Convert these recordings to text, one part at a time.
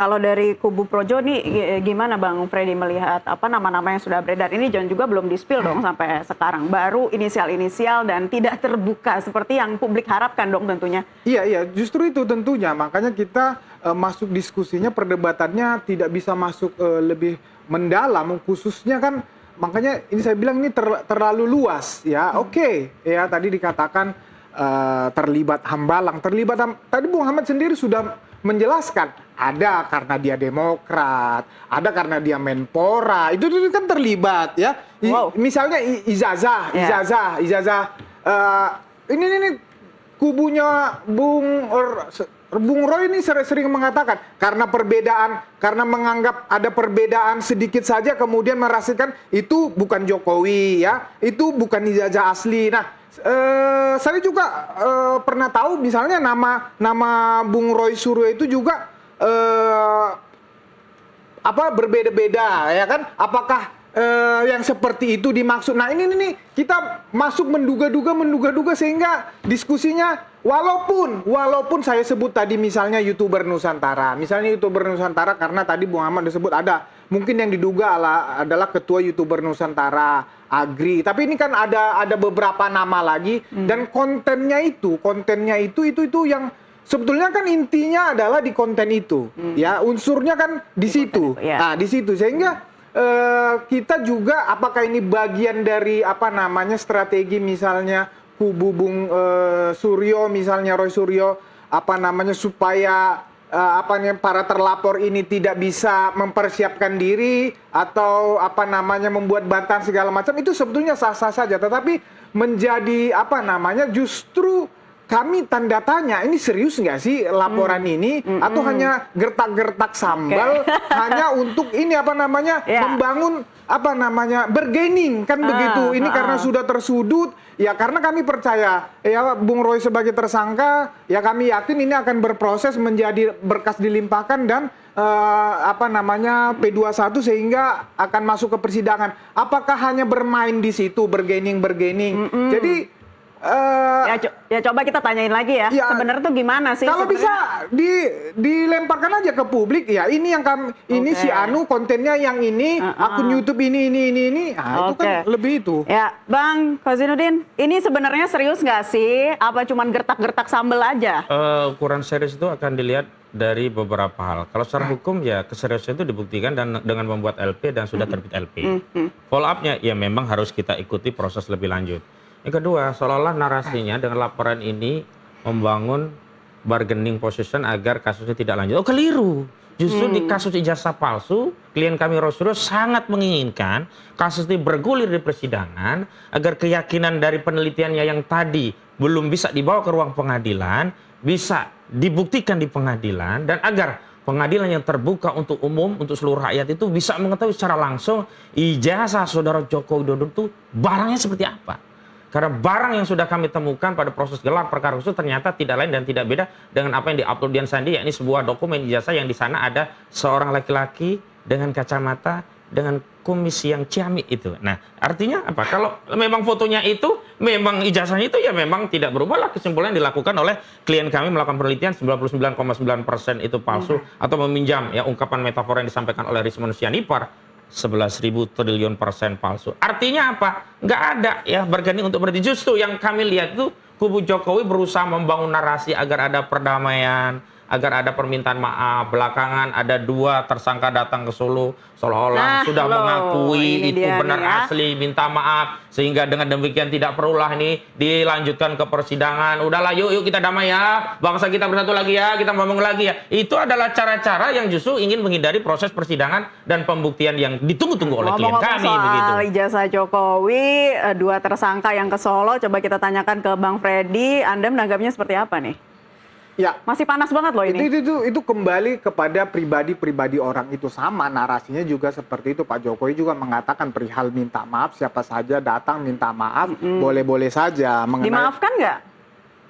Kalau dari kubu Projo nih gimana Bang Freddy melihat apa nama-nama yang sudah beredar ini dan juga belum di-spill dong sampai sekarang. Baru inisial-inisial dan tidak terbuka seperti yang publik harapkan dong tentunya. Iya, iya, justru itu tentunya. Makanya kita masuk diskusinya, perdebatannya tidak bisa masuk lebih mendalam, khususnya kan makanya ini saya bilang ini terlalu luas ya. Oke, ya tadi dikatakan terlibat hambalang, tadi Bung Hamad sendiri sudah menjelaskan ada karena dia Demokrat, ada karena dia Menpora, itu kan terlibat ya. Wow. Misalnya Ijazah, ini kubunya Bung Roy ini sering mengatakan karena menganggap ada perbedaan sedikit saja kemudian merasakan itu bukan Jokowi ya, itu bukan Ijazah asli. Nah, saya juga pernah tahu misalnya nama Bung Roy Suryo itu juga berbeda-beda ya kan? Apakah yang seperti itu dimaksud? Nah ini kita masuk menduga-duga sehingga diskusinya walaupun saya sebut tadi misalnya YouTuber Nusantara karena tadi Bung Ahmad disebut ada mungkin yang diduga adalah ketua YouTuber Nusantara Agri, tapi ini kan ada beberapa nama lagi dan kontennya itu yang sebetulnya kan intinya adalah di konten itu ya, unsurnya kan di situ. Nah di situ sehingga kita juga apakah ini bagian dari strategi misalnya kubu Bung Suryo misalnya Roy Suryo supaya para terlapor ini tidak bisa mempersiapkan diri atau membuat bantahan segala macam, itu sebetulnya sah-sah saja, tetapi menjadi justru kami tanda tanya, ini serius nggak sih laporan ini atau hanya gertak-gertak sambal hanya untuk ini membangun bergaining kan begitu. Ini karena sudah tersudut ya, karena kami percaya ya Bung Roy sebagai tersangka ya kami yakin ini akan berproses menjadi berkas dilimpahkan dan P21 sehingga akan masuk ke persidangan. Apakah hanya bermain di situ bergaining? Jadi ya coba kita tanyain lagi ya. Sebenarnya tuh gimana sih? Kalau bisa dilemparkan aja ke publik ya. Ini yang ini si Anu kontennya yang ini, akun YouTube ini. Nah, itu kan lebih itu. Ya, Bang Kozinudin, ini sebenarnya serius nggak sih? Apa cuman gertak-gertak sambel aja? Ukuran serius itu akan dilihat dari beberapa hal. Kalau secara hukum ya keseriusan itu dibuktikan dan dengan membuat LP dan sudah terbit LP. Follow up-nya ya memang harus kita ikuti proses lebih lanjut. Yang kedua, seolah-olah narasinya dengan laporan ini membangun bargaining position agar kasusnya tidak lanjut. Oh, keliru. Justru di kasus ijazah palsu, klien kami Roy Suryo sangat menginginkan kasus ini bergulir di persidangan agar keyakinan dari penelitiannya yang tadi belum bisa dibawa ke ruang pengadilan, bisa dibuktikan di pengadilan, dan agar pengadilan yang terbuka untuk umum, untuk seluruh rakyat itu bisa mengetahui secara langsung ijazah saudara Joko Widodo itu barangnya seperti apa. Karena barang yang sudah kami temukan pada proses gelar perkara khusus ternyata tidak lain dan tidak beda dengan apa yang diupload Dian Sandi, yakni sebuah dokumen ijazah yang di sana ada seorang laki-laki dengan kacamata dengan kumis yang ciamik itu. Nah, artinya apa? Kalau memang fotonya itu, memang ijazahnya itu ya memang tidak berubah lah, kesimpulan yang dilakukan oleh klien kami melakukan penelitian 99,9% itu palsu atau meminjam ya ungkapan metafora yang disampaikan oleh Rismond Sianipar 11.000 triliun persen palsu. Artinya apa? Nggak ada ya bargaining untuk berarti. Justru yang kami lihat itu kubu Jokowi berusaha membangun narasi agar ada perdamaian, agar ada permintaan maaf. Belakangan ada 2 tersangka datang ke Solo seolah-olah sudah mengakui itu benar asli, minta maaf, sehingga dengan demikian tidak perulah ini dilanjutkan ke persidangan. Udahlah yuk kita damai ya, bangsa kita bersatu lagi ya, kita ngomong lagi ya. Itu adalah cara-cara yang justru ingin menghindari proses persidangan dan pembuktian yang ditunggu-tunggu oleh klien kami begitu. Ijazah Jokowi, 2 tersangka yang ke Solo, coba kita tanyakan ke Bang Freddy, Anda menanggapnya seperti apa nih? Ya, masih panas banget loh ini. Itu kembali kepada pribadi orang itu, sama narasinya juga seperti itu. Pak Jokowi juga mengatakan perihal minta maaf, siapa saja datang minta maaf, boleh-boleh saja. Dimaafkan nggak?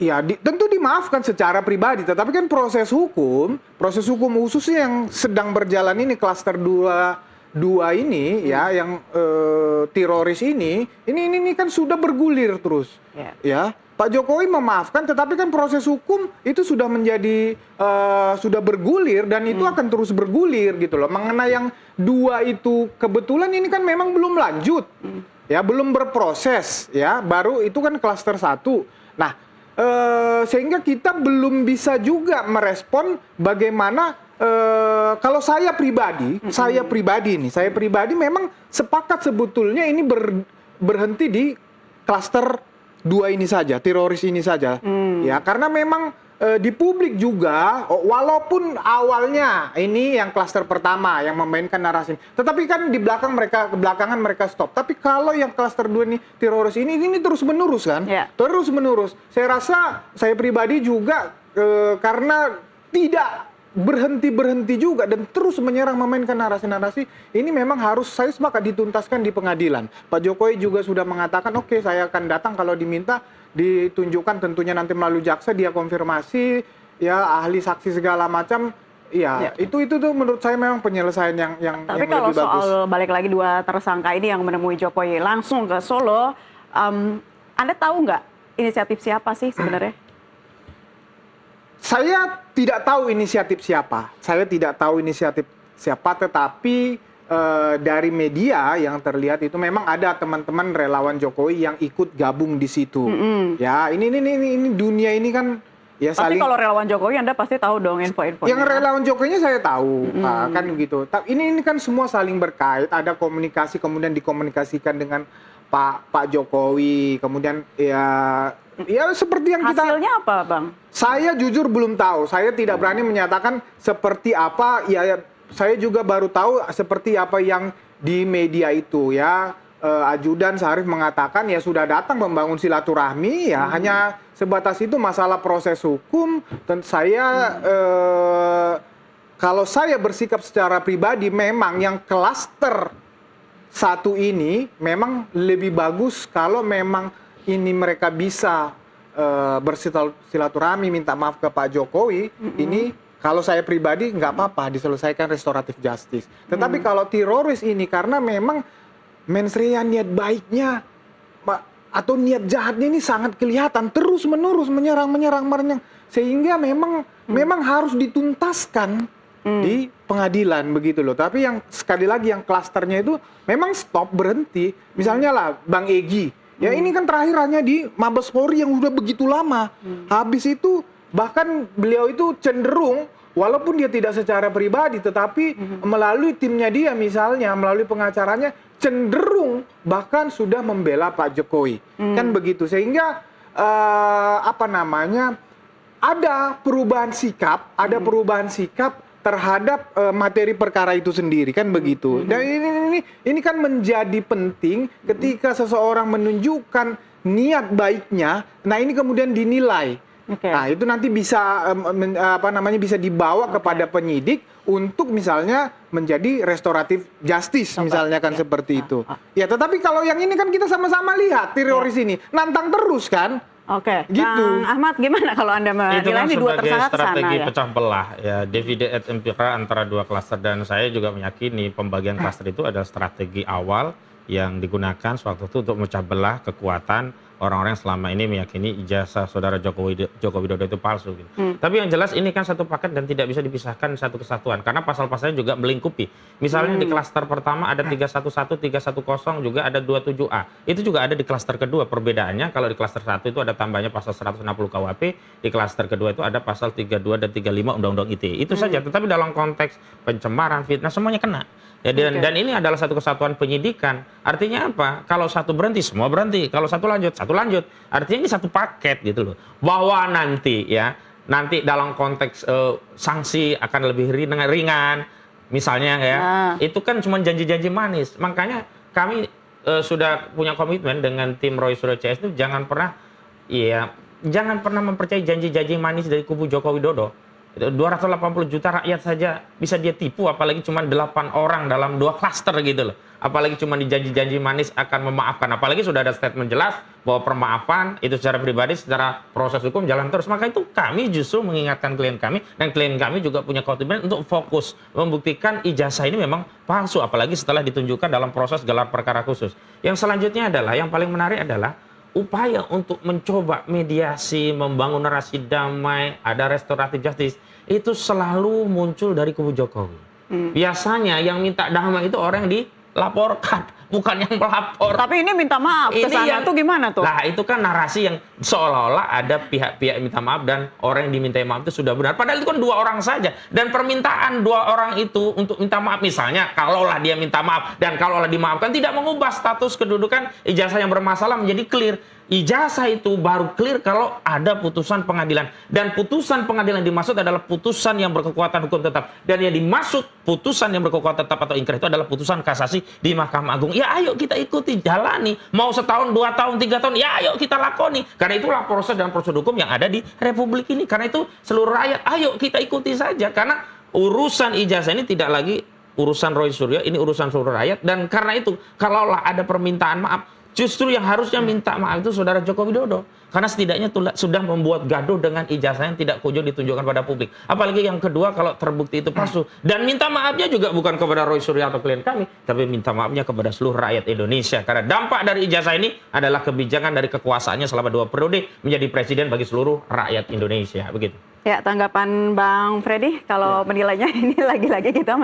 Ya, tentu dimaafkan secara pribadi, tetapi kan proses hukum khususnya yang sedang berjalan ini klaster 2 dua ini ya yang teroris ini kan sudah bergulir terus. Ya. Pak Jokowi memaafkan, tetapi kan proses hukum itu sudah menjadi sudah bergulir dan itu akan terus bergulir gitu loh. Mengenai yang dua itu kebetulan ini kan memang belum lanjut, ya belum berproses, ya baru itu kan klaster 1. Nah, sehingga kita belum bisa juga merespon bagaimana kalau saya pribadi memang sepakat sebetulnya ini berhenti di klaster 2 ini saja, teroris ini saja. Ya, karena memang di publik juga, walaupun awalnya ini yang klaster pertama yang memainkan narasi, tetapi kan di belakangan mereka stop. Tapi kalau yang klaster 2 ini teroris ini terus menerus kan, terus menerus. Saya rasa saya pribadi juga karena tidak berhenti juga dan terus menyerang memainkan narasi-narasi ini memang harus saya sepakat dituntaskan di pengadilan. Pak Jokowi juga sudah mengatakan oke, saya akan datang kalau diminta, ditunjukkan tentunya nanti melalui jaksa dia konfirmasi ya ahli saksi segala macam. Ya, itu tuh menurut saya memang penyelesaian yang tapi yang kalau lebih bagus. soal balik lagi dua tersangka ini yang menemui Jokowi langsung ke Solo, Anda tahu nggak inisiatif siapa sih sebenarnya? Saya tidak tahu inisiatif siapa, tetapi dari media yang terlihat itu memang ada teman-teman relawan Jokowi yang ikut gabung di situ. Ya, ini dunia ini kan ya Pasti kalau relawan Jokowi Anda pasti tahu dong info-infonya. Yang relawan Jokowinya saya tahu, kan gitu. Tapi ini kan semua saling berkait, ada komunikasi kemudian dikomunikasikan dengan Pak Jokowi, kemudian ya seperti yang kita. Hasilnya apa, Bang? Saya jujur belum tahu. Saya tidak berani menyatakan seperti apa. Ya, saya juga baru tahu seperti apa yang di media itu ya. Ajudan Syarif mengatakan ya sudah datang membangun silaturahmi ya, hanya sebatas itu masalah proses hukum. Dan saya kalau saya bersikap secara pribadi memang yang klaster 1 ini memang lebih bagus kalau memang ini mereka bisa bersilaturahmi minta maaf ke Pak Jokowi. Ini kalau saya pribadi nggak apa-apa diselesaikan restoratif justice. Tetapi kalau teroris ini karena memang mensrea niat baiknya atau niat jahatnya ini sangat kelihatan, terus menerus menyerang sehingga memang harus dituntaskan di pengadilan begitu loh. Tapi yang sekali lagi yang klasternya itu memang stop, berhenti. Misalnya lah Bang Egy. Ya ini kan terakhir hanya di Mabes Polri yang udah begitu lama. Habis itu bahkan beliau itu cenderung walaupun dia tidak secara pribadi tetapi melalui timnya dia misalnya, melalui pengacaranya cenderung bahkan sudah membela Pak Jokowi. Kan begitu. Sehingga ada perubahan sikap terhadap materi perkara itu sendiri kan begitu. Dan ini kan menjadi penting ketika seseorang menunjukkan niat baiknya. Nah, ini kemudian dinilai. Nah, itu nanti bisa bisa dibawa kepada penyidik untuk misalnya menjadi restoratif justice misalnya kan seperti itu. Ya, tetapi kalau yang ini kan kita sama-sama lihat teroris ini nantang terus kan. Oke, gitu. Bang Ahmad gimana kalau Anda menilai ini dua tersangka kesana strategi ya? pecah belah ya, divide et impera antara dua klaster, dan saya juga meyakini pembagian klaster itu adalah strategi awal yang digunakan sewaktu itu untuk memecah belah kekuatan orang-orang yang selama ini meyakini ijazah saudara Joko Widodo itu palsu. Gitu. Tapi yang jelas ini kan satu paket dan tidak bisa dipisahkan satu kesatuan karena pasal-pasalnya juga melingkupi. Misalnya di klaster pertama ada 311, 310, juga ada 27A. Itu juga ada di klaster kedua. Perbedaannya kalau di klaster 1 itu ada tambahnya pasal 160 KUHP, di klaster kedua itu ada pasal 32 dan 35 Undang-Undang ITE. Itu saja, tetapi dalam konteks pencemaran, fitnah semuanya kena. Ya, dan ini adalah satu kesatuan penyidikan. Artinya apa? Kalau satu berhenti, semua berhenti. Kalau satu lanjut. Artinya ini satu paket gitu loh. Bahwa nanti dalam konteks sanksi akan lebih ringan. Misalnya ya, itu kan cuma janji-janji manis. Makanya kami sudah punya komitmen dengan tim Roy Suryo CS itu jangan pernah mempercayai janji-janji manis dari kubu Joko Widodo. 280 juta rakyat saja bisa dia tipu, apalagi cuma 8 orang dalam 2 klaster gitu loh. Apalagi cuma dijanji-janji manis akan memaafkan. Apalagi sudah ada statement jelas bahwa permaafan itu secara pribadi, secara proses hukum jalan terus. Maka itu kami justru mengingatkan klien kami, dan klien kami juga punya kewajiban untuk fokus membuktikan ijazah ini memang palsu, apalagi setelah ditunjukkan dalam proses gelar perkara khusus. Yang selanjutnya adalah, yang paling menarik adalah upaya untuk mencoba mediasi, membangun narasi damai, ada restoratif justice, itu selalu muncul dari kubu Jokowi. Biasanya yang minta damai itu orang yang dilaporkan, bukan yang melapor. Tapi ini minta maaf ke sana tuh gimana tuh? Nah, itu kan narasi yang seolah-olah ada pihak-pihak yang minta maaf dan orang yang dimintai maaf itu sudah benar. Padahal itu kan 2 orang saja. Dan permintaan 2 orang itu untuk minta maaf, misalnya kalaulah dia minta maaf dan kalaulah dimaafkan, tidak mengubah status kedudukan ijazah yang bermasalah menjadi clear. Ijazah itu baru clear kalau ada putusan pengadilan. Dan putusan pengadilan dimaksud adalah putusan yang berkekuatan hukum tetap. Dan yang dimaksud putusan yang berkekuatan tetap atau ingkrah itu adalah putusan kasasi di Mahkamah Agung. Ya ayo kita ikuti, jalani. Mau setahun, 2 tahun, 3 tahun, ya ayo kita lakoni. Karena itulah proses dan prosedur hukum yang ada di Republik ini. Karena itu seluruh rakyat, ayo kita ikuti saja. Karena urusan ijazah ini tidak lagi urusan Roy Suryo, ini urusan seluruh rakyat. Dan karena itu, kalaulah ada permintaan maaf, justru yang harusnya minta maaf itu Saudara Joko Widodo. Karena setidaknya sudah membuat gaduh dengan ijazah yang tidak kunjung ditunjukkan pada publik. Apalagi yang kedua, kalau terbukti itu palsu. Dan minta maafnya juga bukan kepada Roy Suryo atau klien kami, tapi minta maafnya kepada seluruh rakyat Indonesia. Karena dampak dari ijazah ini adalah kebijakan dari kekuasaannya selama 2 periode menjadi presiden bagi seluruh rakyat Indonesia. Begitu. Ya, tanggapan Bang Freddy kalau menilainya ini lagi-lagi kita